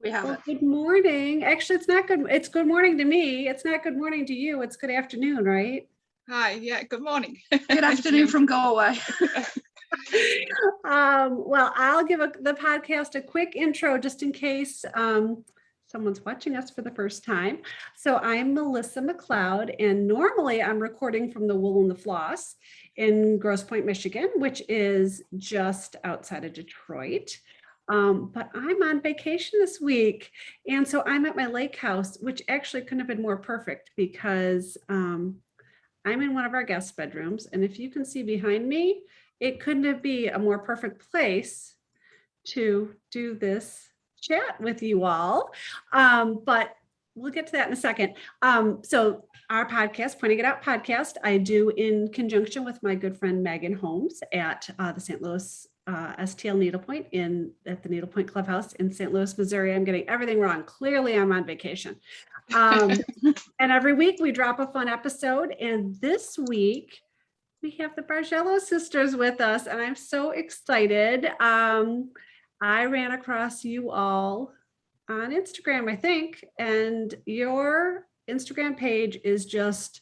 We have Well, it. good morning. Actually, it's not good. It's good morning to me. It's not good morning to you. It's good afternoon, right? Hi, yeah, good morning. Good afternoon from Galway. Well, I'll give the podcast a quick intro just in case someone's watching us for the first time. So I'm Melissa McLeod, and normally I'm recording from the Wool and the Floss in Grosse Pointe, Michigan, which is just outside of Detroit. But I'm on vacation this week. And so I'm at my lake house, which actually couldn't have been more perfect because I'm in one of our guest bedrooms. And if you can see behind me, it couldn't be a more perfect place to do this chat with you all. But we'll get to that in a second. So our podcast, Pointing It Out podcast, I do in conjunction with my good friend Megan Holmes at the St. Louis STL Needlepoint at the Needlepoint Clubhouse in St. Louis, Missouri. I'm getting everything wrong. Clearly, I'm on vacation. And every week we drop a fun episode. And this week we have the Bargello sisters with us, and I'm so excited. I ran across you all on Instagram, I think, and your Instagram page is just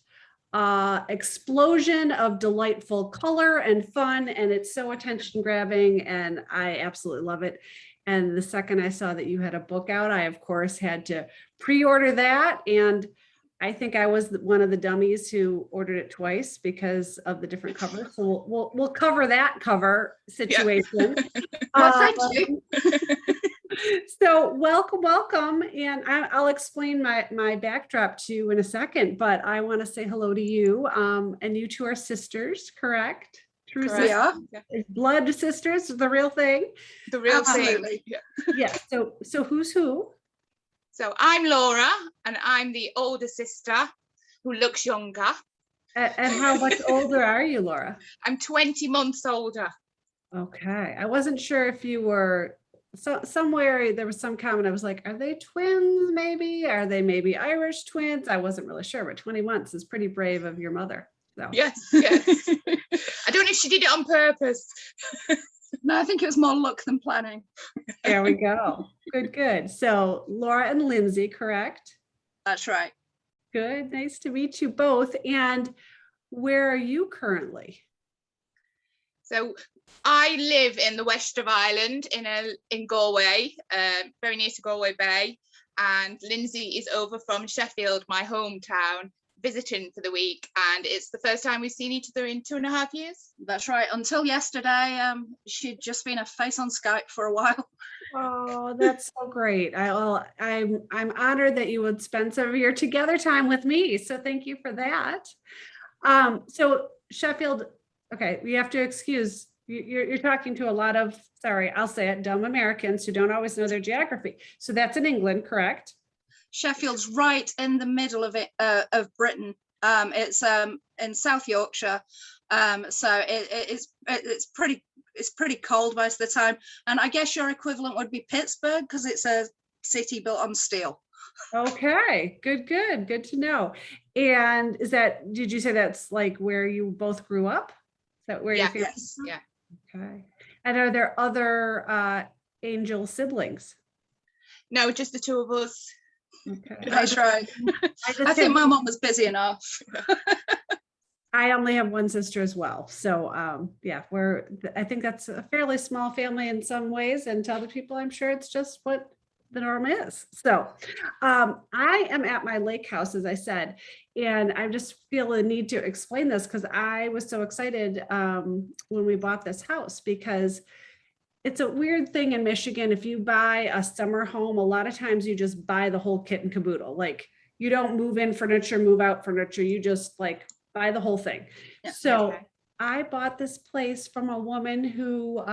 explosion of delightful color and fun, and it's so attention grabbing, and I absolutely love it. And the second I saw that you had a book out, I of course had to pre-order that, and I think I was one of the dummies who ordered it twice because of the different covers. So we'll cover that cover situation. Well, thank you. So welcome. And I'll explain my backdrop to you in a second, but I want to say hello to you. And you two are sisters, correct? True We are. Blood sisters, the real thing. The real Absolutely. thing. Yeah. So who's who? So I'm Laura, and I'm the older sister who looks younger. And how much older are you, Laura? I'm 20 months older. Okay. I wasn't sure if you were somewhere there was some comment. I was like, are they twins? Maybe are they maybe Irish twins? I wasn't really sure, but 20 months is pretty brave of your mother. So Yes. I don't know if she did it on purpose. No, I think it was more luck than planning. there we go. Good. So Laura and Lynsey, correct? That's right. Good. Nice to meet you both. And where are you currently? So I live in the west of Ireland in Galway, very near to Galway Bay, and Lynsey is over from Sheffield, my hometown, visiting for the week, and it's the first time we've seen each other in 2.5 years. That's right. Until yesterday, she'd just been a face on Skype for a while. Oh, that's so great. I'm honored that you would spend some of your together time with me. So thank you for that. So Sheffield, okay, you have to excuse, you're talking to a lot of, sorry, I'll say it, dumb Americans who don't always know their geography. So that's in England, correct? Sheffield's right in the middle of it, of Britain. It's in South Yorkshire, so it's pretty cold most of the time. And I guess your equivalent would be Pittsburgh because it's a city built on steel. Okay, good to know. And did you say that's like where you both grew up? Is that where Yeah. you're Yes. Yeah. Okay. And are there other Angell siblings? No, just the two of us. Okay. That's right. I think my mom was busy enough. I only have one sister as well. So yeah, I think that's a fairly small family in some ways, and to other people, I'm sure it's just what the norm is. So I am at my lake house, as I said, and I just feel a need to explain this because I was so excited when we bought this house, because it's a weird thing in Michigan. If you buy a summer home, a lot of times you just buy the whole kit and caboodle. Like you don't move in furniture, move out furniture. You just like buy the whole thing. Yeah, so okay. I bought this place from a woman who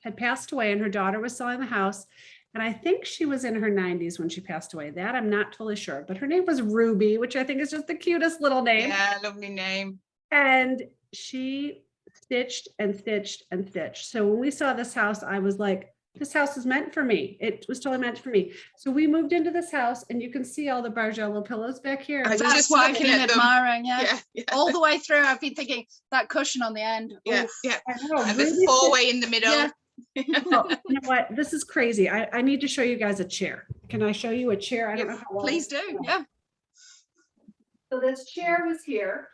had passed away, and her daughter was selling the house. And I think she was in her 90s when she passed away. That I'm not totally sure, but her name was Ruby, which I think is just the cutest little name. Yeah, lovely name. And she stitched and stitched and stitched. So when we saw this house, I was like, this house is meant for me. It was totally meant for me. So we moved into this house, and you can see all the Bargello pillows back here. I was That's just what I've looking been at them. admiring. Yeah. Yeah. All the way through, I've been thinking that cushion on the end. Yeah. Oof. Yeah. I know, And there's Ruby a four-way in the middle. Yeah. Well, you know what? This is crazy. I need to show you guys a chair. Can I show you a chair? I don't know how well Please this- do. Yeah. So this chair was here.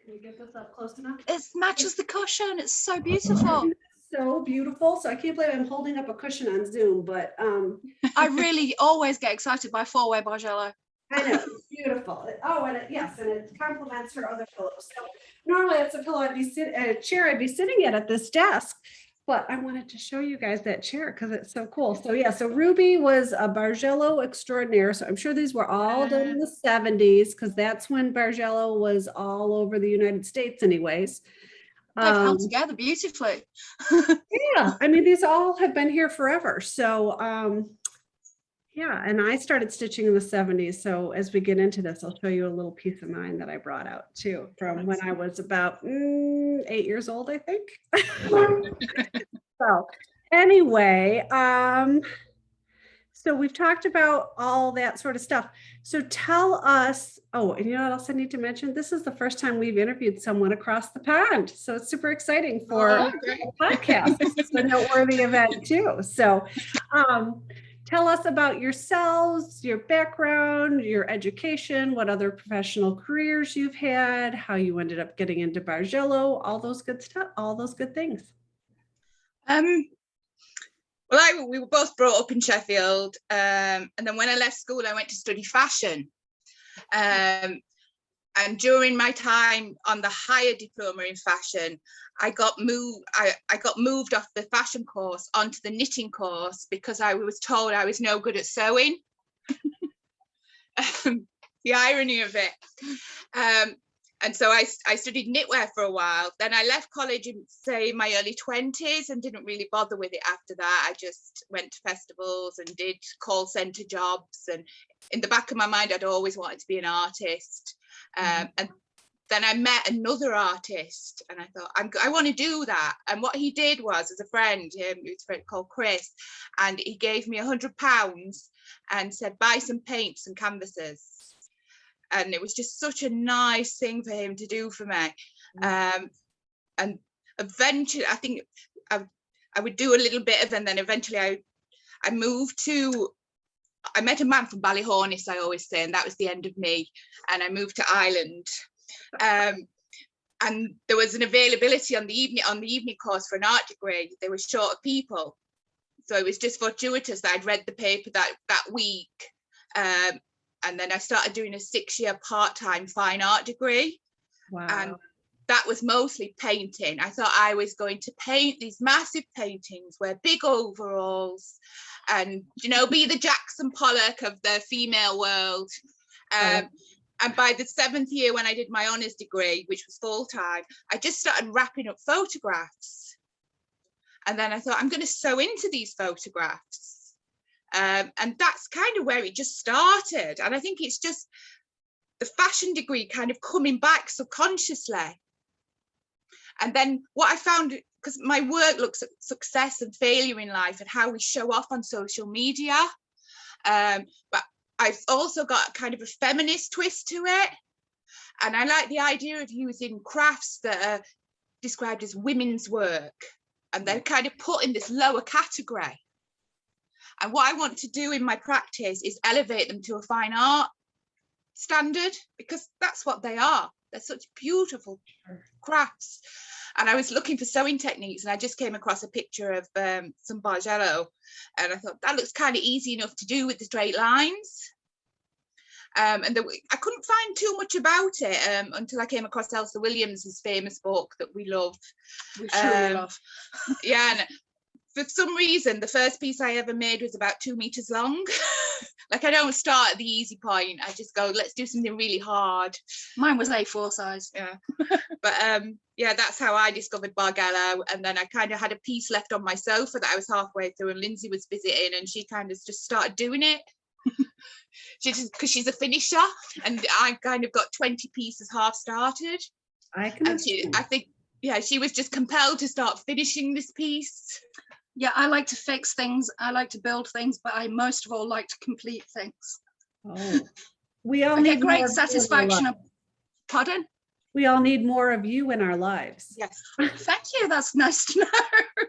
Can you get this up close enough? It matches the cushion. It's so beautiful. So beautiful. So I can't believe I'm holding up a cushion on Zoom, but I really always get excited by four-way Bargello. I know, it's beautiful. Oh, and yes, and it complements her other pillows. So normally it's a pillow a chair I'd be sitting at this desk, but I wanted to show you guys that chair because it's so cool. So yeah, so Ruby was a Bargello extraordinaire. So I'm sure these were all done in the 70s because that's when Bargello was all over the United States anyways. They've held together beautifully. Yeah, I mean, these all have been here forever. So yeah, and I started stitching in the 70s. So as we get into this, I'll show you a little piece of mine that I brought out too from when I was about 8 years old, I think. So anyway, so we've talked about all that sort of stuff. So tell us, oh, and you know what else I need to mention? This is the first time we've interviewed someone across the pond. So it's super exciting for a podcast. It's a noteworthy event too. So tell us about yourselves, your background, your education, what other professional careers you've had, how you ended up getting into Bargello, all those good stuff, all those good things. Well, we were both brought up in Sheffield, and then when I left school, I went to study fashion. And during my time on the higher diploma in fashion, I got moved off the fashion course onto the knitting course because I was told I was no good at sewing. The irony of it. And so I studied knitwear for a while. Then I left college in, say, my early 20s and didn't really bother with it after that. I just went to festivals and did call centre jobs. And in the back of my mind, I'd always wanted to be an artist. And then I met another artist and I thought, I want to do that. And what he did was, as a friend, he was a friend called Chris, and he gave me £100 and said, buy some paints and canvases. And it was just such a nice thing for him to do for me. And eventually, I think I would do a little bit of, and then eventually I met a man from Ballyhornis, I always say, and that was the end of me. And I moved to Ireland. And there was an availability on the evening course for an art degree. They were short of people. So it was just fortuitous that I'd read the paper that week. And then I started doing a 6-year part-time fine art degree. Wow. And that was mostly painting. I thought I was going to paint these massive paintings, wear big overalls, and, you know, be the Jackson Pollock of the female world. And by the 7th year, when I did my honours degree, which was full-time, I just started wrapping up photographs. And then I thought, I'm going to sew into these photographs. And that's kind of where it just started. And I think it's just the fashion degree kind of coming back subconsciously. And then what I found, because my work looks at success and failure in life and how we show off on social media. But I've also got kind of a feminist twist to it. And I like the idea of using crafts that are described as women's work. And they're kind of put in this lower category. And what I want to do in my practice is elevate them to a fine art standard, because that's what they are. They're such beautiful crafts. And I was looking for sewing techniques, and I just came across a picture of some Bargello, and I thought that looks kind of easy enough to do with the straight lines. I couldn't find too much about it until I came across Elsa Williams' famous book that we love. We truly love. Yeah, and for some reason, the first piece I ever made was about 2 meters long. Like, I don't start at the easy point. I just go, let's do something really hard. Mine was A4 size. Yeah. But yeah, that's how I discovered Bargello. And then I kind of had a piece left on my sofa that I was halfway through, and Lynsey was visiting, and she kind of just started doing it. Because she's a finisher, and I kind of got 20 pieces half started. I think, yeah, she was just compelled to start finishing this piece. Yeah, I like to fix things. I like to build things, but I most of all like to complete things. Oh, we all get great satisfaction. Pardon? We all need more of you in our lives. Yes. Thank you. That's nice to know.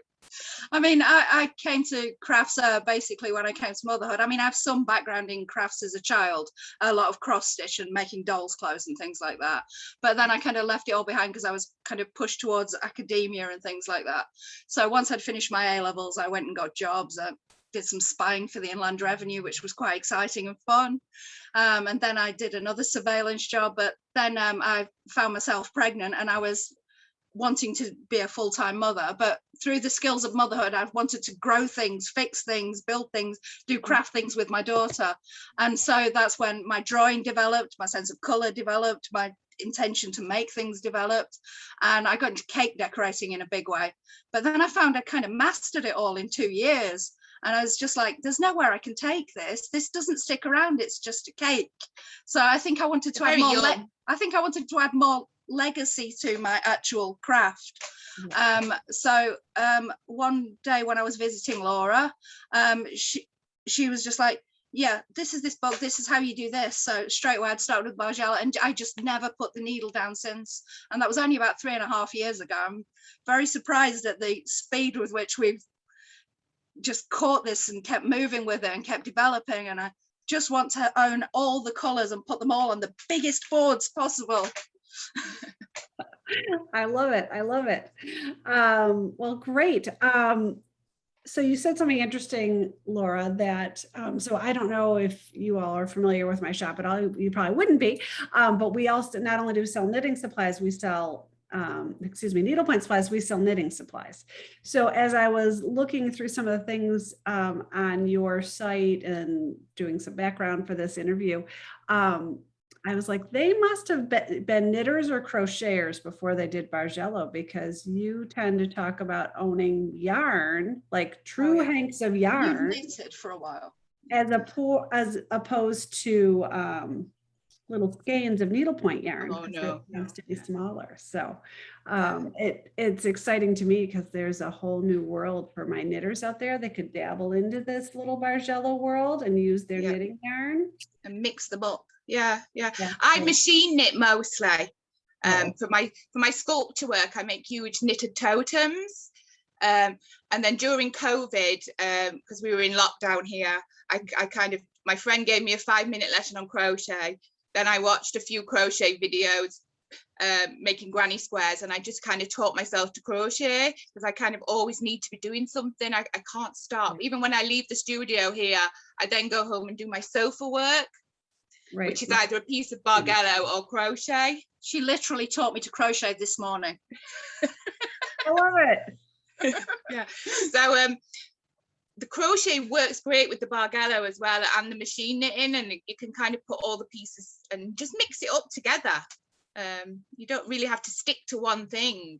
I mean, I came to crafts basically when I came to motherhood. I mean, I have some background in crafts as a child, a lot of cross stitch and making dolls' clothes and things like that. But then I kind of left it all behind because I was kind of pushed towards academia and things like that. So once I'd finished my A-levels, I went and got jobs. I did some spying for the Inland Revenue, which was quite exciting and fun. And then I did another surveillance job, but then I found myself pregnant and I was wanting to be a full-time mother, but through the skills of motherhood, I've wanted to grow things, fix things, build things, do craft things with my daughter. And so that's when my drawing developed, my sense of color developed, my intention to make things developed, and I got into cake decorating in a big way. But then I found I kind of mastered it all in 2 years. And I was just like, there's nowhere I can take this. This doesn't stick around. It's just a cake. So I think I wanted to add more. I think I wanted to add more legacy to my actual craft. So one day when I was visiting Laura, she was just like, yeah, this is this book, this is how you do this. So straight away I'd started with Bargello, and I just never put the needle down since. And that was only about 3.5 years ago. I'm very surprised at the speed with which we've just caught this and kept moving with it and kept developing. And I just want to own all the colors and put them all on the biggest boards possible. I love it. I love it. Well, great. So you said something interesting, Laura, that, so I don't know if you all are familiar with my shop at all. You probably wouldn't be, but we also not only do sell knitting supplies, we sell, needlepoint supplies, we sell knitting supplies. So as I was looking through some of the things on your site and doing some background for this interview, I was like, they must have been knitters or crocheters before they did Bargello, because you tend to talk about owning yarn, like true hanks of yarn. You've knitted for a while. As opposed to little skeins of needlepoint yarn. Oh, no. It tends to be smaller. So it's exciting to me because there's a whole new world for my knitters out there. They could dabble into this little Bargello world and use their knitting yarn. And mix them up. Yeah. I machine knit mostly. For my sculpture work, I make huge knitted totems. And then during COVID, because we were in lockdown here, my friend gave me a 5-minute lesson on crochet. Then I watched a few crochet videos, making granny squares, and I just kind of taught myself to crochet because I kind of always need to be doing something. I can't stop. Even when I leave the studio here, I then go home and do my sofa work. Right. Which is either a piece of Bargello or crochet. She literally taught me to crochet this morning. I love it. Yeah. So the crochet works great with the Bargello as well, and the machine knitting, and you can kind of put all the pieces and just mix it up together. You don't really have to stick to one thing.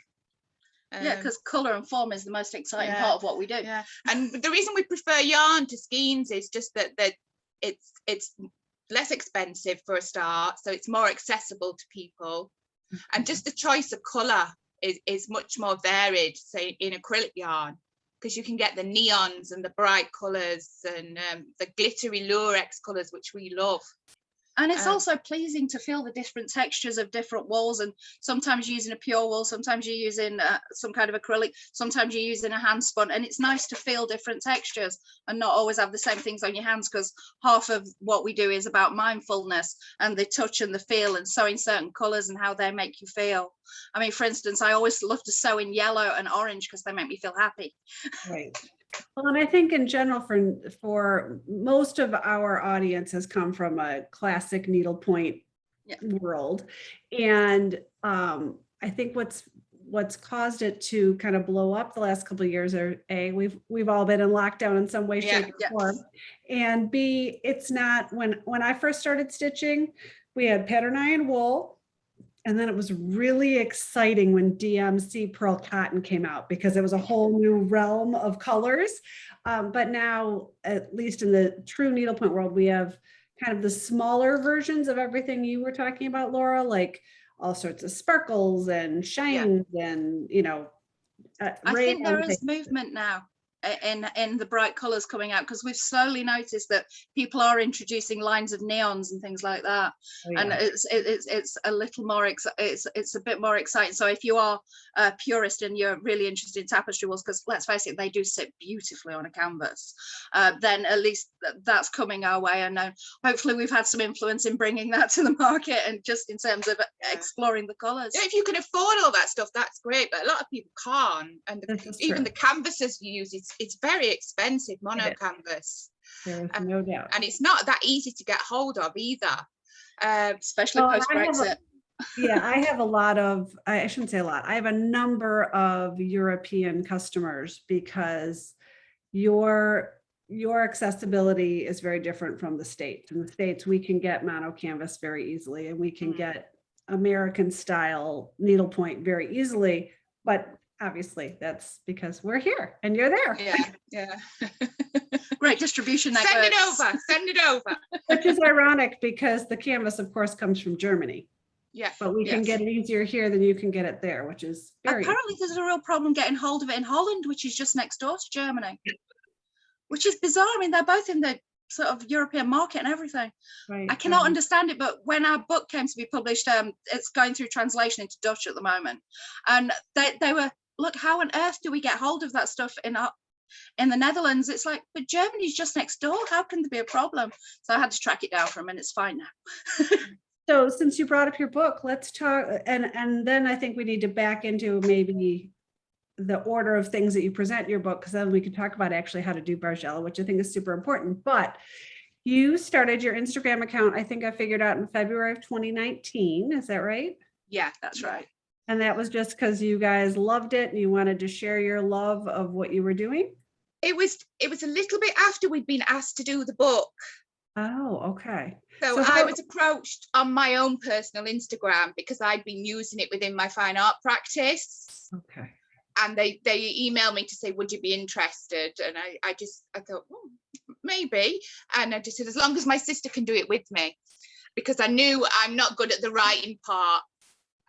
Yeah, because colour and form is the most exciting part of what we do. Yeah. And the reason we prefer yarn to skeins is just that it's less expensive for a start, so it's more accessible to people, and just the choice of color is much more varied, say in acrylic yarn, because you can get the neons and the bright colors and the glittery lurex colors, which we love. And it's also pleasing to feel the different textures of different wools, and sometimes you're using a pure wool, sometimes you're using some kind of acrylic, sometimes you're using a hand spun, and it's nice to feel different textures and not always have the same things on your hands, because half of what we do is about mindfulness and the touch and the feel and sewing certain colors and how they make you feel. I mean, for instance, I always love to sew in yellow and orange because they make me feel happy. Right. Well, and I think in general for most of our audience has come from a classic needlepoint world. And I think what's caused it to kind of blow up the last couple of years are we've all been in lockdown in some way, shape, or form. And B, it's not when I first started stitching, we had pattern iron wool. And then it was really exciting when DMC Pearl Cotton came out, because it was a whole new realm of colors. But now, at least in the true needlepoint world, we have kind of the smaller versions of everything you were talking about, Laura, like all sorts of sparkles and shines and, I think there is movement now. in the bright colors coming out, because we've slowly noticed that people are introducing lines of neons and things like that. Oh, yeah. And it's a little more it's a bit more exciting. So if you are a purist and you're really interested in tapestry walls, because let's face it, they do sit beautifully on a canvas, then at least that's coming our way. And hopefully we've had some influence in bringing that to the market, and just in terms of exploring the colors. Yeah, if you can afford all that stuff, that's great, but a lot of people can't. And even the canvases you use, it's very expensive, mono canvas. There is no doubt. And it's not that easy to get hold of either. Especially post-Brexit. I have a lot of, I shouldn't say a lot, I have a number of European customers, because your accessibility is very different from the States. In the States, we can get mono canvas very easily, and we can get American style needlepoint very easily, but obviously that's because we're here and you're there. Yeah. Great distribution network. Send it over. Which is ironic, because the canvas, of course, comes from Germany. Yeah. But we can get it easier here than you can get it there, which is apparently there's a real problem getting hold of it in Holland, which is just next door to Germany, which is bizarre. I mean, they're both in the sort of European market and everything. Right. I cannot understand it. But when our book came to be published, it's going through translation into Dutch at the moment, and they were, look, how on earth do we get hold of that stuff in the Netherlands? It's like, but Germany's just next door. How can there be a problem? So I had to track it down for a minute. It's fine now. So since you brought up your book, let's talk, and then I think we need to back into maybe the order of things that you present in your book, because then we can talk about actually how to do Bargello, which I think is super important. But you started your Instagram account, I think I figured out, in February of 2019. Is that right? Yeah, that's right. And that was just because you guys loved it and you wanted to share your love of what you were doing? It was a little bit after we'd been asked to do the book. Oh, okay. So I was approached on my own personal Instagram, because I'd been using it within my fine art practice. Okay. And they emailed me to say, would you be interested? And I thought, well, maybe. And I just said, as long as my sister can do it with me, because I knew I'm not good at the writing part.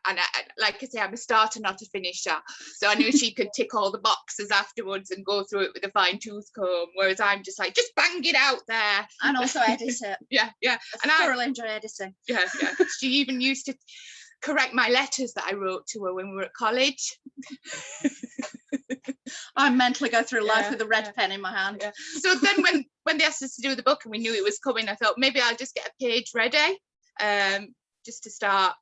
And like I say, I'm a starter, not a finisher. So I knew she could tick all the boxes afterwards and go through it with a fine tooth comb. Whereas I'm just like, just bang it out there. And also edit it. Yeah. And I thoroughly enjoy editing. Yeah. She even used to correct my letters that I wrote to her when we were at college. I mentally go through life with a red pen in my hand. Yeah. So then when they asked us to do the book and we knew it was coming, I thought maybe I'll just get a page ready, just to start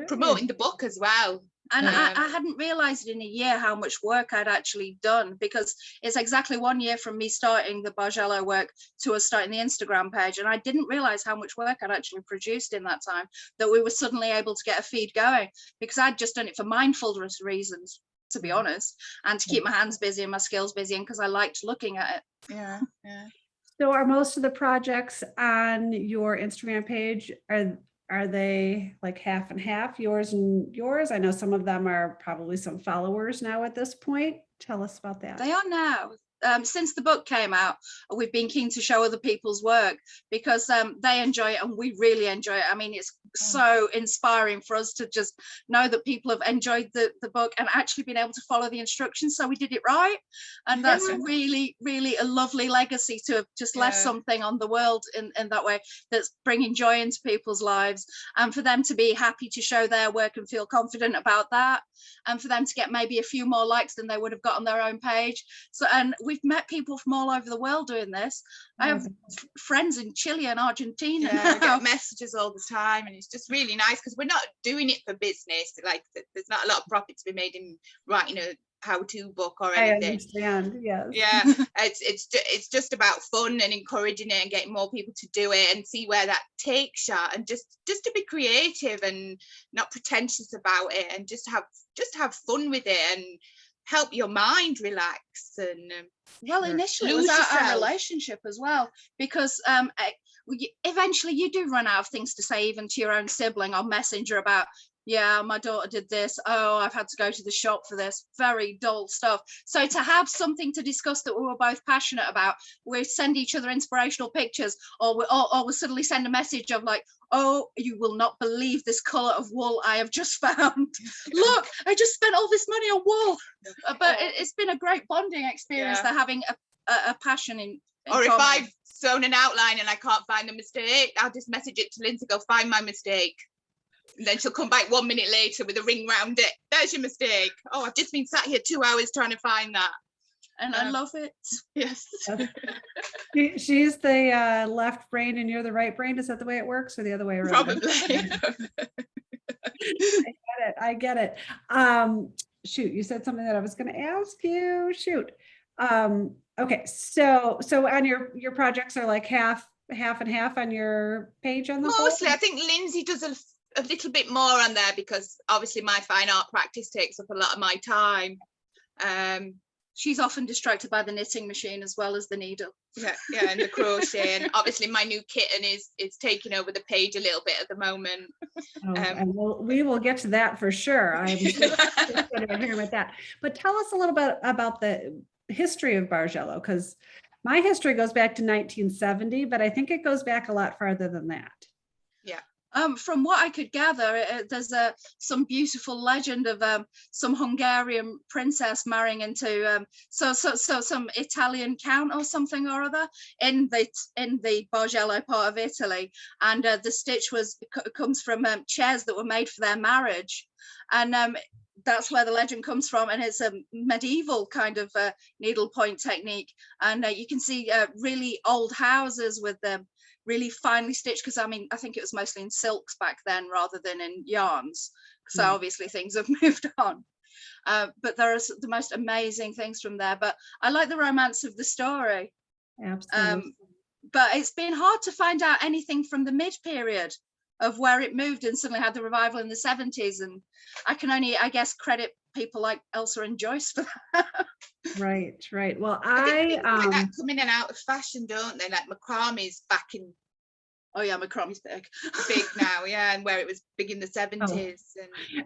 promoting the book as well. And I hadn't realized in a year how much work I'd actually done, because it's exactly 1 year from me starting the Bargello work to us starting the Instagram page. And I didn't realize how much work I'd actually produced in that time, that we were suddenly able to get a feed going, because I'd just done it for mindfulness reasons, to be honest, and to keep my hands busy and my skills busy, and because I liked looking at it. Yeah. So are most of the projects on your Instagram page, are they like half and half, yours and yours? I know some of them are probably some followers now at this point. Tell us about that. They are now. Since the book came out, we've been keen to show other people's work, because they enjoy it and we really enjoy it. I mean, it's so inspiring for us to just know that people have enjoyed the book and actually been able to follow the instructions, so we did it right. And that's really, really a lovely legacy to have just left something on the world in that way, that's bringing joy into people's lives, and for them to be happy to show their work and feel confident about that, and for them to get maybe a few more likes than they would have got on their own page. So, and we've met people from all over the world doing this. I have friends in Chile and Argentina. I get messages all the time, and it's just really nice, because we're not doing it for business. Like, there's not a lot of profit to be made in writing a how-to book or anything. I understand. Yes. Yeah. it's just about fun and encouraging it and getting more people to do it and see where that takes you, and just to be creative and not pretentious about it, and just have fun with it and help your mind relax. And well, initially it was our relationship as well, because eventually you do run out of things to say, even to your own sibling on Messenger, about Yeah, my daughter did this. Oh, I've had to go to the shop for this. Very dull stuff. So to have something to discuss that we were both passionate about, we send each other inspirational pictures, or we suddenly send a message of like, oh, you will not believe this color of wool I have just found. Look, I just spent all this money on wool. But it's been a great bonding experience to having a passion in or if common. I've sewn an outline and I can't find the mistake, I'll just message it to Lynsey, go find my mistake. And then she'll come back 1 minute later with a ring round it. There's your mistake. Oh, I've just been sat here 2 hours trying to find that. And I love it. Yes. She's the left brain and you're the right brain. Is that the way it works, or the other way around? Probably. I get it. Shoot, you said something that I was going to ask you. Shoot. Okay, so on your projects are like half and half on your page on the Mostly, whole? I think Lynsey does a little bit more on there because obviously my fine art practice takes up a lot of my time. She's often distracted by the knitting machine as well as the needle. Yeah, and the crochet, and obviously my new kitten is taking over the page a little bit at the moment. And we will get to that for sure. I'm interested in hearing about that. But tell us a little bit about the history of Bargello, because my history goes back to 1970, but I think it goes back a lot farther than that. Yeah. From what I could gather, there's some beautiful legend of some Hungarian princess marrying into some Italian count or something or other in the Bargello part of Italy, and the stitch comes from chairs that were made for their marriage, and that's where the legend comes from, and it's a medieval kind of needlepoint technique, and you can see really old houses with them really finely stitched, because I mean I think it was mostly in silks back then rather than in yarns, so obviously things have moved on, but there are the most amazing things from there. But I like the romance of the story. Absolutely. But it's been hard to find out anything from the mid period of where it moved and suddenly had the revival in the 70s, and I can only, I guess, credit people like Elsa and Joyce for that. Right. Well, I think things like that come in and out of fashion, don't they? Like macrame's back in. Oh yeah, macrame's big now, yeah, and where it was big in the 70s.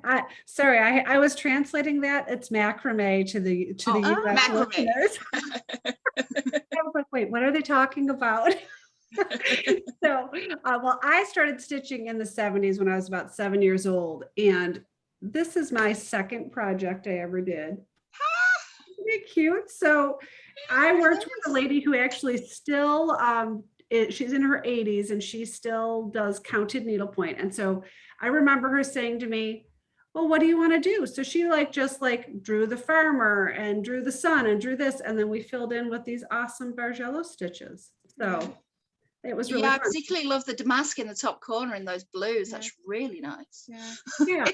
And sorry, I was translating that. It's macrame to the US listeners. I was like, wait, what are they talking about? So, well, I started stitching in the 70s when I was about 7 years old, and this is my second project I ever did. Isn't it cute? So I worked with a lady who actually still, she's in her 80s and she still does counted needlepoint. And so I remember her saying to me, well, what do you want to do? So she just drew the farmer and drew the sun and drew this. And then we filled in with these awesome Bargello stitches. So it was really fun. I particularly love the damask in the top corner in those blues. That's really nice. Yeah.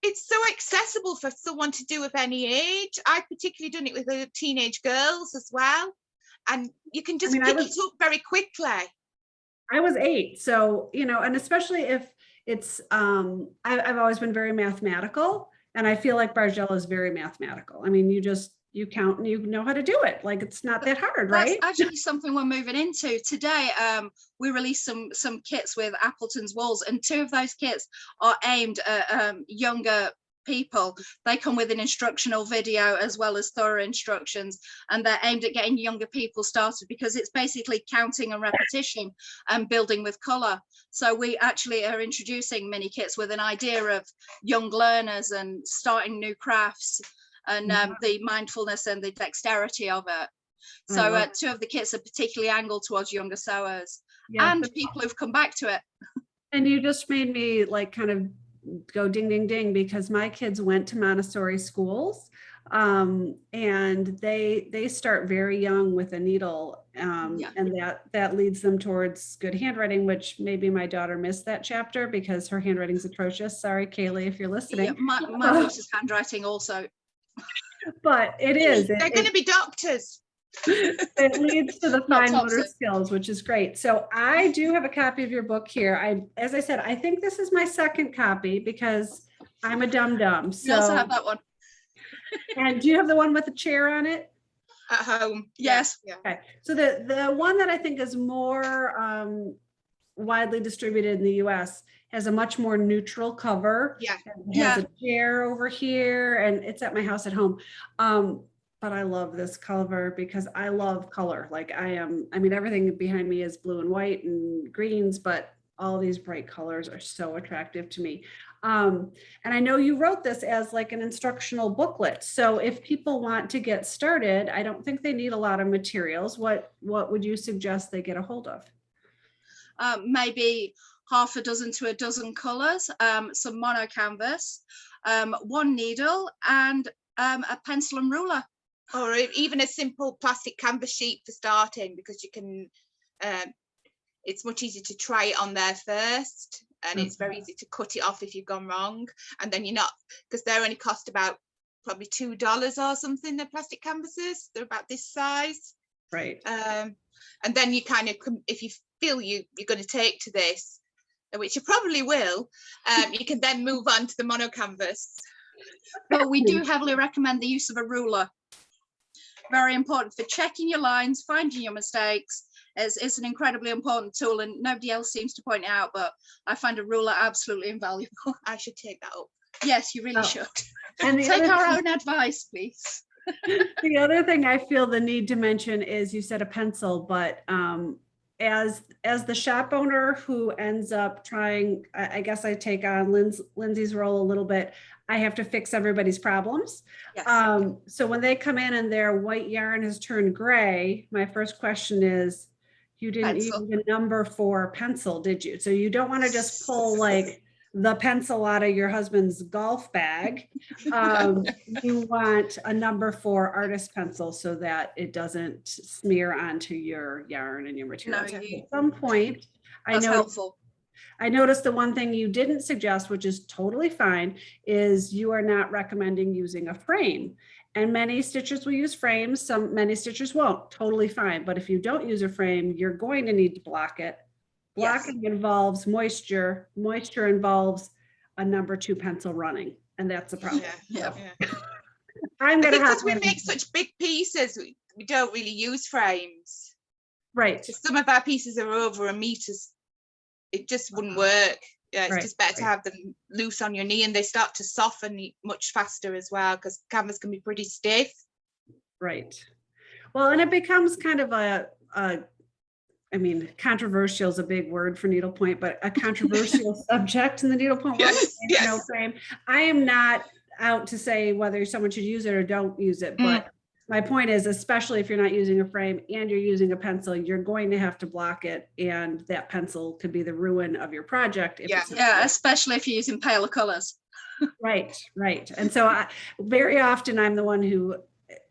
It's so accessible for someone to do of any age. I've particularly done it with the teenage girls as well. And you can just pick it up very quickly. I was 8. So, and especially if it's, I've always been very mathematical, and I feel like Bargello is very mathematical. I mean, you count and you know how to do it. Like, it's not that hard, right? That's actually something we're moving into today. We released some kits with Appleton's wools, and 2 of those kits are aimed at younger people. They come with an instructional video as well as thorough instructions, and they're aimed at getting younger people started, because it's basically counting and repetition and building with color. So we actually are introducing mini kits with an idea of young learners and starting new crafts, and the mindfulness and the dexterity of it. So 2 of the kits are particularly angled towards younger sewers and people who've come back to it. And you just made me kind of go ding, ding, ding, because my kids went to Montessori schools, and they start very young with a needle, and that leads them towards good handwriting, which maybe my daughter missed that chapter because her handwriting's atrocious. Sorry, Kaylee, if you're listening. Yeah, my daughter's handwriting also. But it is. They're going to be doctors. It leads to the fine motor skills, which is great. So I do have a copy of your book here. As I said, I think this is my second copy because I'm a dum-dum. So. You also have that one. And do you have the one with the chair on it? At home. Yes. Yeah. Okay. So the one that I think is more widely distributed in the US has a much more neutral cover. Yeah. It has a chair over here, and it's at my house at home. But I love this cover because I love color. Like I mean, everything behind me is blue and white and greens, but all these bright colors are so attractive to me. And I know you wrote this as like an instructional booklet. So if people want to get started, I don't think they need a lot of materials. What would you suggest they get a hold of? Maybe half a dozen to a dozen colors, some mono canvas, one needle, and a pencil and ruler. Or even a simple plastic canvas sheet for starting, because you can, it's much easier to try it on there first, and it's very easy to cut it off if you've gone wrong. And then you're not, because they're only cost about probably $2 or something, the plastic canvases. They're about this size. Right. And then you kind of, if you feel you're going to take to this, which you probably will, you can then move on to the mono canvas. But we do heavily recommend the use of a ruler. Very important for checking your lines, finding your mistakes. It's an incredibly important tool, and nobody else seems to point it out, but I find a ruler absolutely invaluable. I should take that up. Yes, you really should. And take our own advice, please. The other thing I feel the need to mention is, you said a pencil, but as the shop owner who ends up trying, I guess I take on Lynsey's role a little bit. I have to fix everybody's problems. Yes. So when they come in and their white yarn has turned gray, my first question is, you didn't Pencil. use the number for pencil, did you? So you don't want to just pull like the pencil out of your husband's golf bag. You want a number for artist pencil so that it doesn't smear onto your yarn and your materials. No, At some point, That's helpful. I noticed the one thing you didn't suggest, which is totally fine, is you are not recommending using a frame. And many stitchers will use frames, many stitchers won't, totally fine. But if you don't use a frame, you're going to need to block it. Blocking involves moisture. Moisture involves a number 2 pencil running, and that's a problem. Yeah. I'm gonna have because we make such big pieces, we don't really use frames. Right. Some of our pieces are over a meter. It just wouldn't work. Yeah, it's just better to have them loose on your knee, and they start to soften much faster as well, because canvas can be pretty stiff. Right. Well, and it becomes kind of I mean, controversial is a big word for needlepoint, but a controversial subject in the needlepoint world. Yes. No frame. I am not out to say whether someone should use it or don't use it, but my point is, especially if you're not using a frame and you're using a pencil, you're going to have to block it, and that pencil could be the ruin of your project. Yeah, especially if you're using paler colors. Right. And so very often I'm the one who,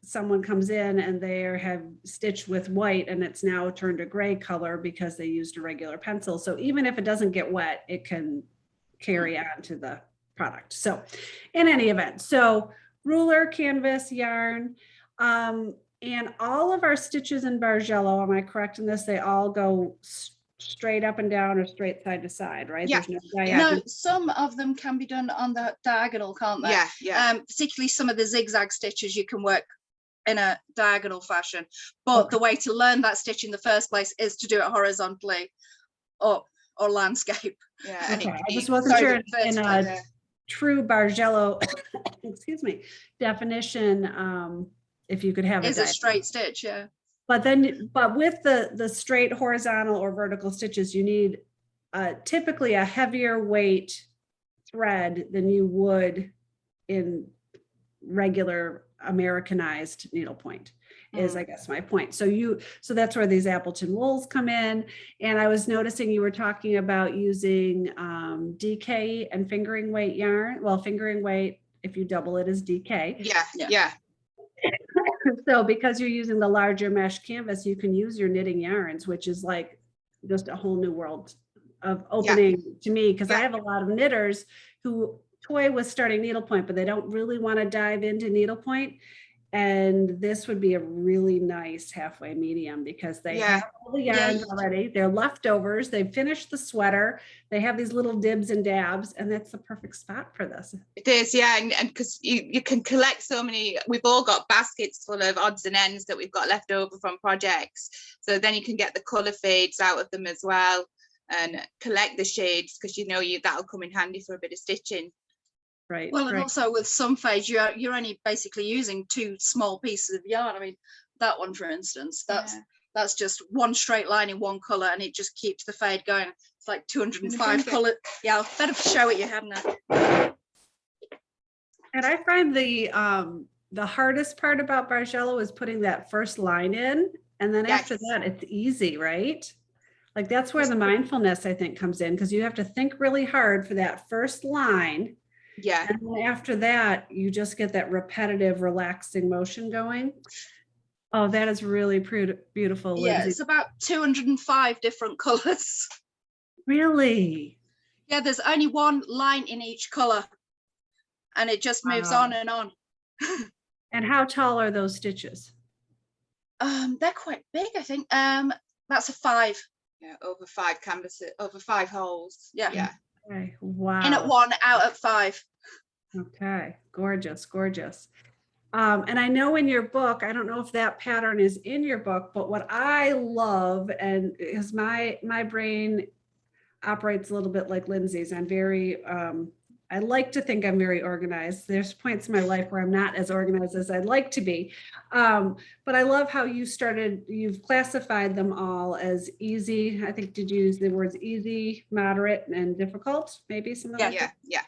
someone comes in and they have stitched with white and it's now turned a gray color because they used a regular pencil. So even if it doesn't get wet, it can carry on to the product. So in any event, so ruler, canvas, yarn, and all of our stitches in Bargello, am I correct in this? They all go straight up and down or straight side to side, right? Yeah. There's no diagonal. No, some of them can be done on the diagonal, can't they? Yeah. Particularly some of the zigzag stitches you can work in a diagonal fashion, but the way to learn that stitch in the first place is to do it horizontally or landscape. Yeah. Okay. I just wasn't sure in a true Bargello, excuse me, definition, if you could have a straight stitch, yeah. But with the straight horizontal or vertical stitches, you need typically a heavier weight thread than you would in regular Americanized needlepoint, is I guess my point. So that's where these Appleton wools come in. And I was noticing you were talking about using DK and fingering weight yarn. Well, fingering weight, if you double it, is DK. Yeah. So because you're using the larger mesh canvas, you can use your knitting yarns, which is like just a whole new world of opening to me, because I have a lot of knitters who toy with starting needlepoint, but they don't really want to dive into needlepoint. And this would be a really nice halfway medium, because they have all the yarns already. They're leftovers. They've finished the sweater. They have these little dibs and dabs, and that's the perfect spot for this. It is, yeah. And because you can collect so many, we've all got baskets full of odds and ends that we've got left over from projects. So then you can get the color fades out of them as well. and collect the shades, because you know that'll come in handy for a bit of stitching. Right. Well, and right. also with some fades, you're only basically using 2 small pieces of yarn. I mean, that one, for instance, that's just one straight line in one color, and it just keeps the fade going. It's like 205 color. Yeah, I'll better show it you, haven't I? And I find the hardest part about Bargello is putting that first line in, and then after that it's easy, right? Like that's where the mindfulness, I think, comes in, because you have to think really hard for that first line. Yeah. And then after that, you just get that repetitive, relaxing motion going. Oh, that is really beautiful, Lynsey. Yeah, it's about 205 different colors. Really? Yeah, there's only one line in each color, and it just moves on and on. And how tall are those stitches? They're quite big, I think. That's a 5. Yeah, over 5 canvases, over 5 holes. Yeah. Okay. Wow. In at 1, out at 5. Okay, gorgeous, gorgeous. And I know in your book, I don't know if that pattern is in your book, but what I love, and is my brain operates a little bit like Lynsey's. I'm very, I like to think I'm very organized. There's points in my life where I'm not as organized as I'd like to be. But I love how you've classified them all as easy. I think, did you use the words easy, moderate, and difficult? Maybe some of that? Yeah.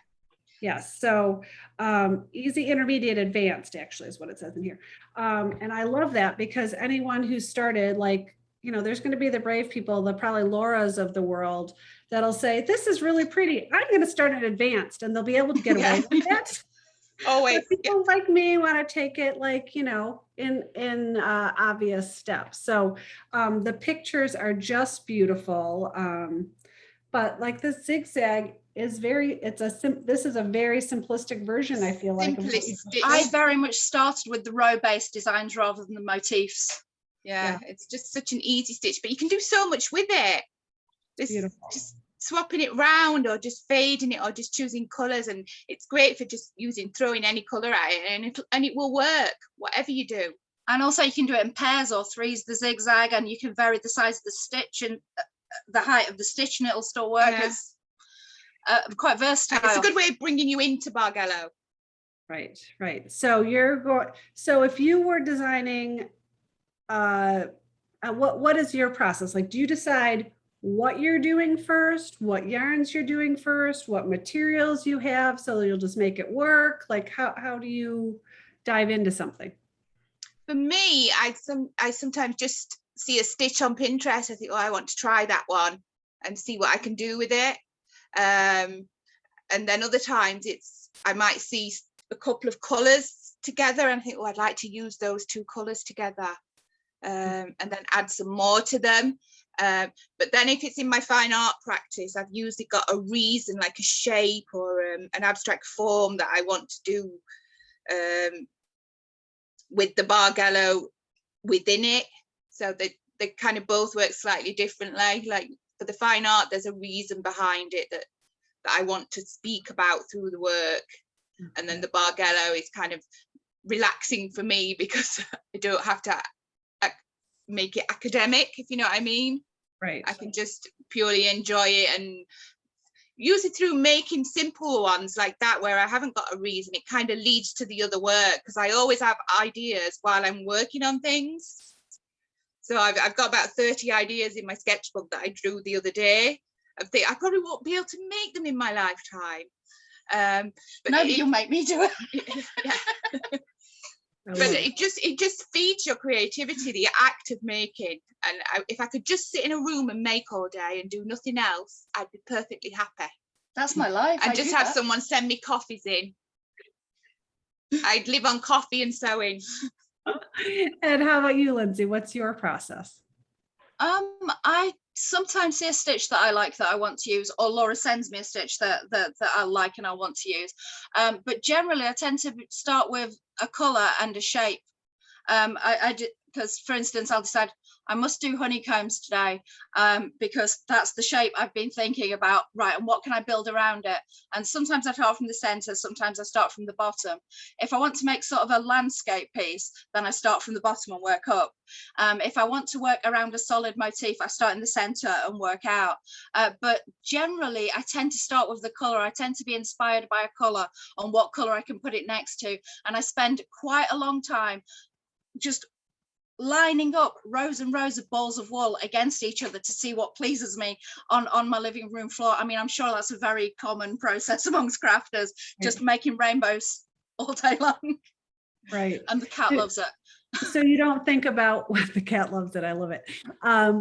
Yes. So easy, intermediate, advanced actually is what it says in here. And I love that, because anyone who started, like, you know, there's going to be the brave people, the probably Laura's of the world, that'll say, this is really pretty, I'm going to start at advanced, and they'll be able to get away with that. Always. But people like me want to take it, like, you know, in obvious steps. So the pictures are just beautiful. But like the zigzag is this is a very simplistic version, I feel like. I very much started with the row-based designs rather than the motifs. Yeah, it's just such an easy stitch, but you can do so much with it. Beautiful. Just swapping it round, or just fading it, or just choosing colors, and it's great for just throwing any color at it, and it will work whatever you do. And also you can do it in pairs or threes, the zigzag, and you can vary the size of the stitch and the height of the stitch, and it'll still work. It's quite versatile. It's a good way of bringing you into Bargello. Right. So if you were designing, what is your process? Like, do you decide what you're doing first, what yarns you're doing first, what materials you have, so you'll just make it work? Like, how do you dive into something? For me, I sometimes just see a stitch on Pinterest. I think, oh, I want to try that one and see what I can do with it. And then other times I might see a couple of colors together and think, oh, I'd like to use those 2 colors together, and then add some more to them. But then if it's in my fine art practice, I've usually got a reason, like a shape or an abstract form that I want to do with the Bargello within it. So they kind of both work slightly differently. Like for the fine art, there's a reason behind it that I want to speak about through the work. And then the Bargello is kind of relaxing for me, because I don't have to make it academic, if you know what I mean. Right. I can just purely enjoy it and use it through making simple ones like that, where I haven't got a reason. It kind of leads to the other work, because I always have ideas while I'm working on things. So I've got about 30 ideas in my sketchbook that I drew the other day. I probably won't be able to make them in my lifetime. But no, you'll make me do it. Yeah. But it just feeds your creativity, the act of making. And if I could just sit in a room and make all day and do nothing else, I'd be perfectly happy. That's my life. And just have someone send me coffees in. I'd live on coffee and sewing. And how about you, Lynsey? What's your process? I sometimes see a stitch that I like that I want to use, or Laura sends me a stitch that I like and I want to use. But generally I tend to start with a color and a shape. Because for instance, I'll decide I must do honeycombs today, because that's the shape I've been thinking about. Right, and what can I build around it? And sometimes I start from the center, sometimes I start from the bottom. If I want to make sort of a landscape piece, then I start from the bottom and work up. If I want to work around a solid motif, I start in the center and work out. But generally, I tend to start with the color. I tend to be inspired by a color on what color I can put it next to. And I spend quite a long time just lining up rows and rows of balls of wool against each other to see what pleases me on my living room floor. I mean, I'm sure that's a very common process amongst crafters, just making rainbows all day long. Right. And the cat loves it. So you don't think about what the cat loves it. I love it.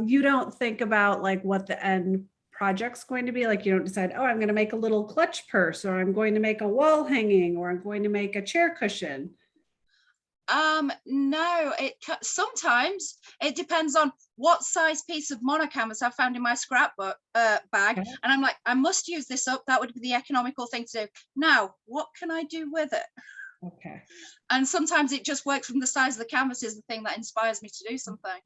You don't think about like what the end project's going to be. Like you don't decide, oh, I'm going to make a little clutch purse, or I'm going to make a wall hanging, or I'm going to make a chair cushion. No, sometimes it depends on what size piece of monocanvas I found in my scrapbook bag. Okay. And I'm like, I must use this up. That would be the economical thing to do. Now, what can I do with it? Okay. And sometimes it just works from the size of the canvas is the thing that inspires me to do something.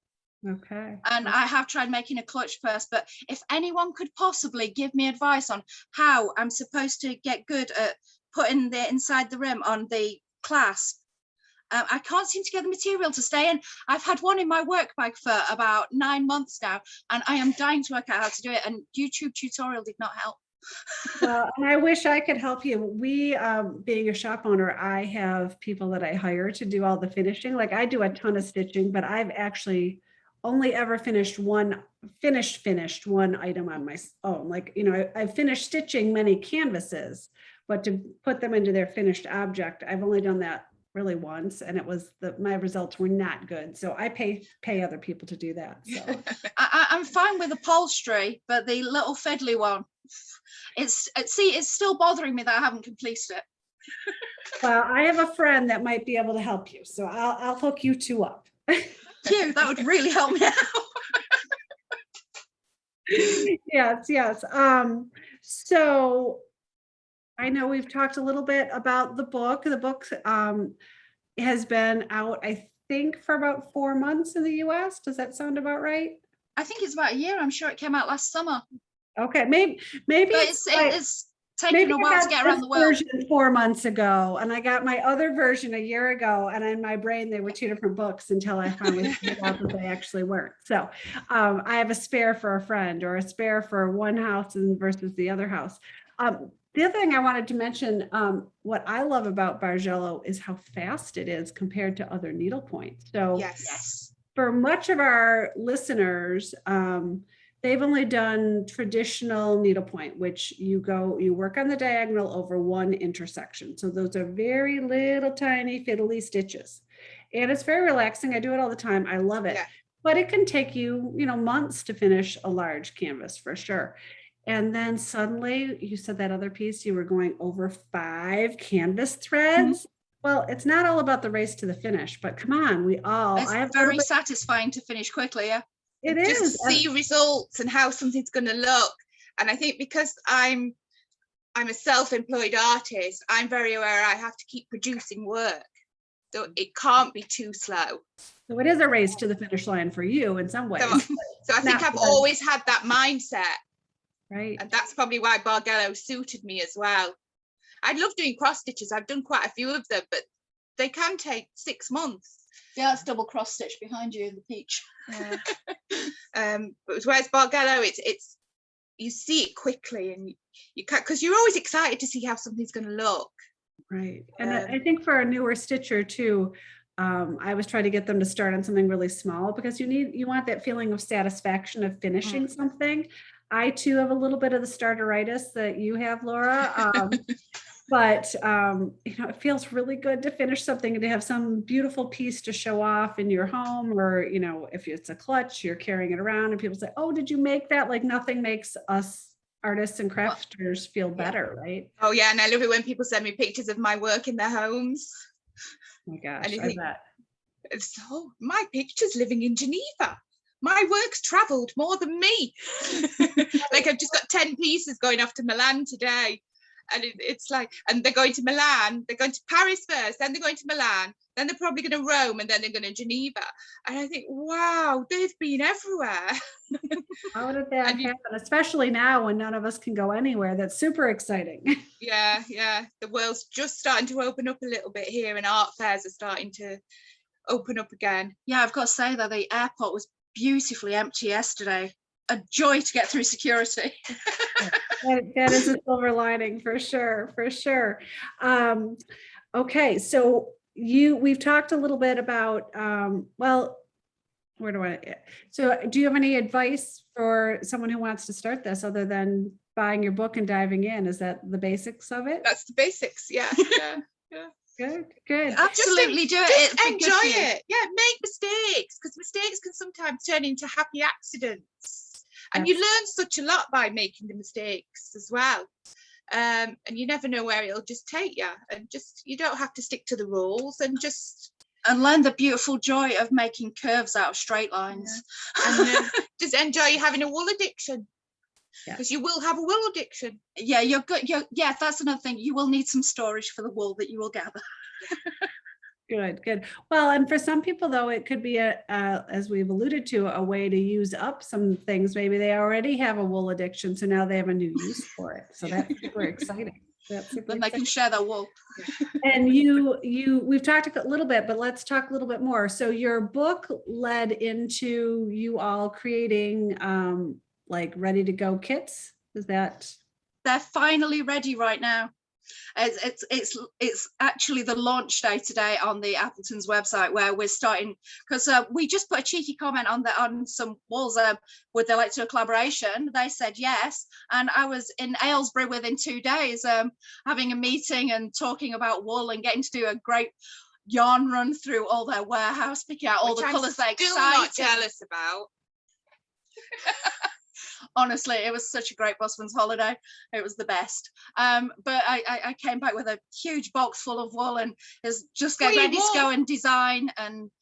Okay. And I have tried making a clutch purse, but if anyone could possibly give me advice on how I'm supposed to get good at putting the inside the rim on the clasp, I can't seem to get the material to stay in. I've had one in my work bag for about 9 months now, and I am dying to work out how to do it. And YouTube tutorial did not help. Well, and I wish I could help you. We, being a shop owner, I have people that I hire to do all the finishing. Like I do a ton of stitching, but I've actually only ever finished one item on my own. Like, you know, I've finished stitching many canvases, but to put them into their finished object, I've only done that really once, and it was my results were not good. So I pay other people to do that. So I'm fine with upholstery, but the little fiddly one, it's still bothering me that I haven't completed it. Well, I have a friend that might be able to help you, so I'll hook you two up. Phew, that would really help me out. Yes. So I know we've talked a little bit about the book. The book has been out, I think, for about 4 months in the US. Does that sound about right? I think it's about a year. I'm sure it came out last summer. Okay, maybe But it's taken a while to get around the world. Version 4 months ago, and I got my other version a year ago, and in my brain they were two different books until I finally figured out that they actually weren't. So I have a spare for a friend, or a spare for one house versus the other house. The other thing I wanted to mention, what I love about Bargello is how fast it is compared to other needlepoint. So Yes. for much of our listeners, they've only done traditional needlepoint, which you work on the diagonal over one intersection. So those are very little tiny fiddly stitches. And it's very relaxing. I do it all the time. I love it. Yeah. But it can take you, months to finish a large canvas for sure. And then suddenly you said that other piece, you were going over 5 canvas threads. Mm-hmm. Well, it's not all about the race to the finish, but come on, it's very satisfying to finish quickly. Yeah, it just is. To see results and how something's going to look. And I think because I'm a self-employed artist, I'm very aware I have to keep producing work. So it can't be too slow. So it is a race to the finish line for you in some ways. So I think I've always had that mindset. Right. And that's probably why Bargello suited me as well. I love doing cross stitches. I've done quite a few of them, but they can take 6 months. Yeah, it's double cross stitch behind you in the peach. But whereas Bargello, it's you see it quickly, and you can't, because you're always excited to see how something's going to look. Right. And I think for a newer stitcher too, I was trying to get them to start on something really small, because you want that feeling of satisfaction of finishing something. I too have a little bit of the starteritis that you have, Laura. But it feels really good to finish something and to have some beautiful piece to show off in your home, or if it's a clutch, you're carrying it around and people say, oh, did you make that? Like nothing makes us artists and crafters feel better, right? Oh yeah, and I love it when people send me pictures of my work in their homes. Oh my gosh, and I bet. So my picture's living in Geneva. My work's traveled more than me. Like I've just got 10 pieces going off to Milan today. And it's like, and they're going to Milan, they're going to Paris first, then they're going to Milan, then they're probably going to Rome, and then they're going to Geneva. And I think, wow, they've been everywhere. How did that And happen? Especially now when none of us can go anywhere. That's super exciting. yeah, the world's just starting to open up a little bit here, and art fairs are starting to open up again. Yeah, I've got to say that the airport was beautifully empty yesterday. A joy to get through security. That is a silver lining for sure, for sure. Okay, so we've talked a little bit about, well, so do you have any advice for someone who wants to start this other than buying your book and diving in? Is that the basics of it? That's the basics, yeah. Good. Absolutely do it. Just It'd be good enjoy for you. it. Yeah, make mistakes, because mistakes can sometimes turn into happy accidents. And you learn such a lot by making the mistakes as well. And you never know where it'll just take you. And just, you don't have to stick to the rules, and just learn the beautiful joy of making curves out of straight lines. And just enjoy having a wool addiction, because you will have a wool addiction. Yeah, you're good. Yeah, that's another thing. You will need some storage for the wool that you will gather. Good. Well, and for some people though, it could be as we've alluded to, a way to use up some things. Maybe they already have a wool addiction, so now they have a new use for it. So that's super exciting. Then they can share their wool. And we've talked a little bit, but let's talk a little bit more. So your book led into you all creating like ready to go kits. Is that? They're finally ready right now. It's actually the launch day today on the Appleton's website, where we're starting, because we just put a cheeky comment on some walls. Would they like to do a collaboration? They said yes, and I was in Aylesbury within 2 days, having a meeting and talking about wool and getting to do a great yarn run through all their warehouse, picking out all the colours they still not jealous about. Honestly, it was such a great busman's holiday. It was the best. But I came back with a huge box full of wool, and is just getting ready to go and design and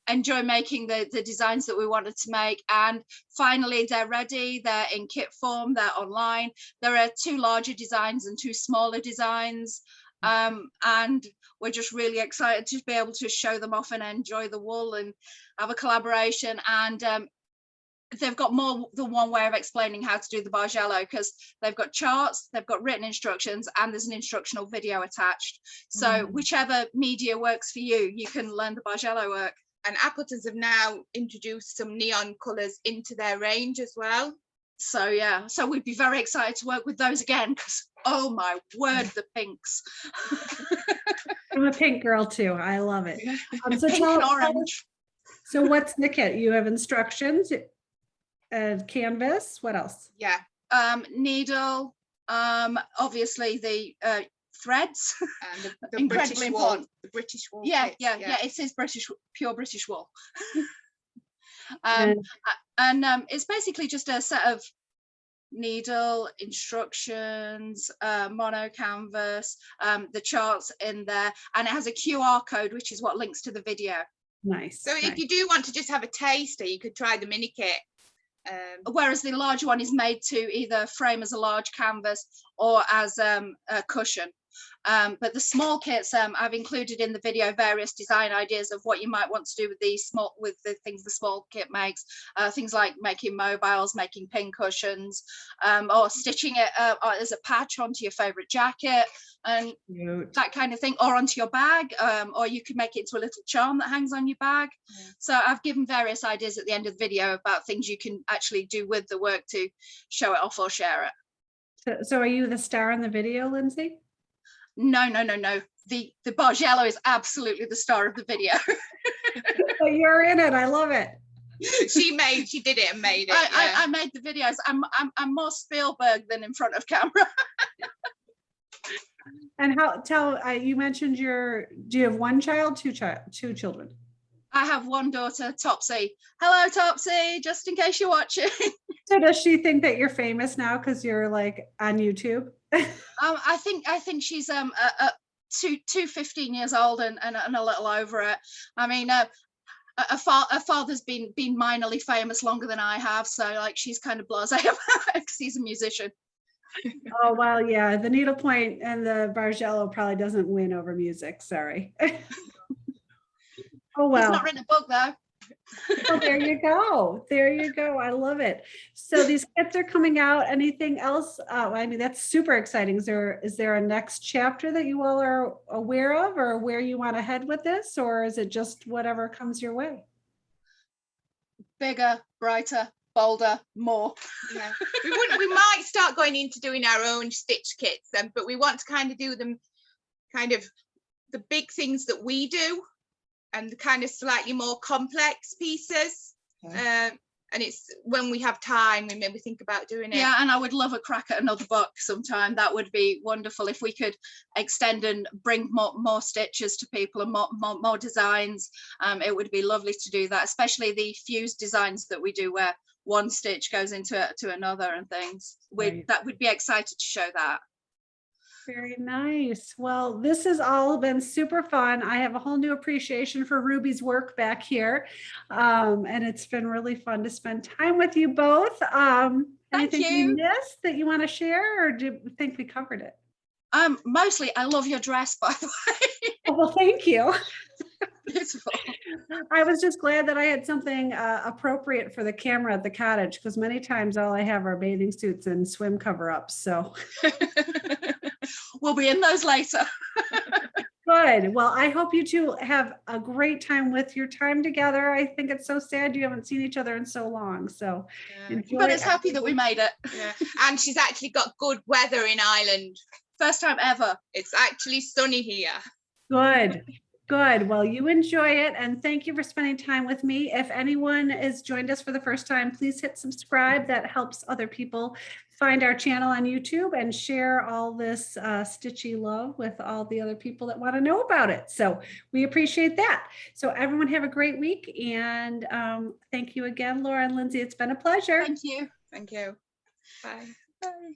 enjoy making the designs that we wanted to make. And finally they're ready. They're in kit form, they're online. There are 2 larger designs and 2 smaller designs. And we're just really excited to be able to show them off and enjoy the wool and have a collaboration. And they've got more than one way of explaining how to do the Bargello, because they've got charts, they've got written instructions, and there's an instructional video attached. So whichever media works for you, you can learn the Bargello work. And Appletons have now introduced some neon colours into their range as well. So yeah, so we'd be very excited to work with those again, because oh my word, the pinks. I'm a pink girl too. I love it. So pink and orange. So what's the kit? You have instructions, canvas. What else? Yeah. Needle. Obviously the threads. And the incredibly British important. wool. The British wool. Yeah. It is pure British wool. And it's basically just a set of needle instructions, mono canvas, the charts in there, and it has a QR code, which is what links to the video. Nice. So if you do want to just have a taster, you could try the mini kit. Whereas the large one is made to either frame as a large canvas or as a cushion. But the small kits, I've included in the video various design ideas of what you might want to do with the things the small kit makes. Things like making mobiles, making pin cushions, or stitching it as a patch onto your favorite jacket, and that kind of thing, or onto your bag, or you could make it into a little charm that hangs on your bag. So I've given various ideas at the end of the video about things you can actually do with the work to show it off or share it. So are you the star in the video, Lynsey? No. The Bargello is absolutely the star of the video. But you're in it. I love it. She did it and made it. I made the videos. I'm more Spielberg than in front of camera. And you mentioned do you have one child, two children? I have one daughter, Topsy. Hello, Topsy, just in case you're watching. So does she think that you're famous now because you're like on YouTube? I think she's 15 years old and a little over it. I mean, her father's been minorly famous longer than I have, so like she's kind of blasé about it because he's a musician. Oh, well, yeah, the needlepoint and the Bargello probably doesn't win over music. Sorry. Oh, He's well. not written a book though. Well, there you go. There you go. I love it. So these kits are coming out. Anything else? I mean, that's super exciting. Is there a next chapter that you all are aware of, or where you want to head with this, or is it just whatever comes your way? Bigger, brighter, bolder, more. Yeah. We might start going into doing our own stitch kits, but we want to kind of do them kind of the big things that we do and the kind of slightly more complex pieces. Okay. And it's when we have time, we maybe think about doing it. Yeah, and I would love a crack at another book sometime. That would be wonderful if we could extend and bring more stitches to people and more designs. It would be lovely to do that, especially the fused designs that we do where one stitch goes into another and things. Right. That would be excited to show that. Very nice. Well, this has all been super fun. I have a whole new appreciation for Ruby's work back here. And it's been really fun to spend time with you both. Anything we you. missed that you want to share, or do you think we covered it? Mostly, I love your dress, by the way. Oh, well, thank you. Beautiful. I was just glad that I had something appropriate for the camera at the cottage, because many times all I have are bathing suits and swim cover-ups. So We'll be in those later. good. Well, I hope you two have a great time with your time together. I think it's so sad you haven't seen each other in so long. So enjoy But it's it. happy that we made it. Yeah. And she's actually got good weather in Ireland. First time ever. It's actually sunny here. Good. Good. Well, you enjoy it. And thank you for spending time with me. If anyone has joined us for the first time, please hit subscribe. That helps other people find our channel on YouTube and share all this stitchy love with all the other people that want to know about it. So we appreciate that. So everyone have a great week. And thank you again, Laura and Lynsey. It's been a pleasure. Thank you. Thank you. Bye. Bye.